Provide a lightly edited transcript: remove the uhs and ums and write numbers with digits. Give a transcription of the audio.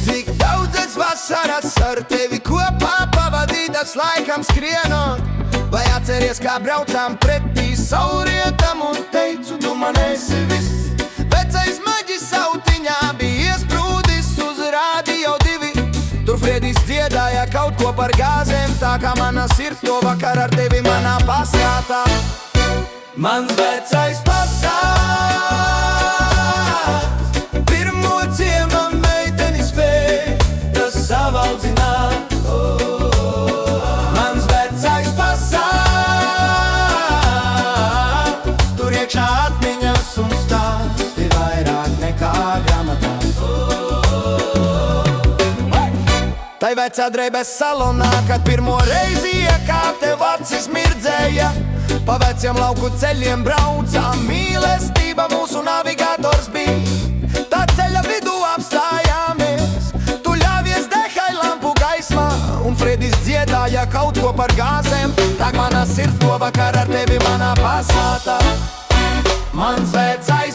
Tik daudz es vasaras ar tevi kopā pavadītas laikam skrienot. Vai atceries, kā braucām pretī saulrietam un teicu, tu man esi viss. Vecais maģis autiņā bija iesprūdis uz Radio 2. Tur Fredijs dziedāja kaut ko par gāzēm, tā kā mana sirds to vakar ar tevi manā pasātā. Mans vecais pasāks, pirmo ciema meiteni spēj, tas savaldzināt. Mans vecais pasāks, tur iekšā atmiņas un stāsti vairāk nekā gramatā. Tai vecā drēbes salonā, kad pirmo reizi iekāp tev acis mirdzēja. Pa veciem lauku ceļiem braucām, mīlestība mūsu navigators bija. Tā ceļa vidū apstājāmies, tu ļāvies dehai lampu gaismā, un Fredijs dziedāja kaut ko par gāzēm. Tā mana sirds to vakar ar tevi manā pasātā. Mans vecais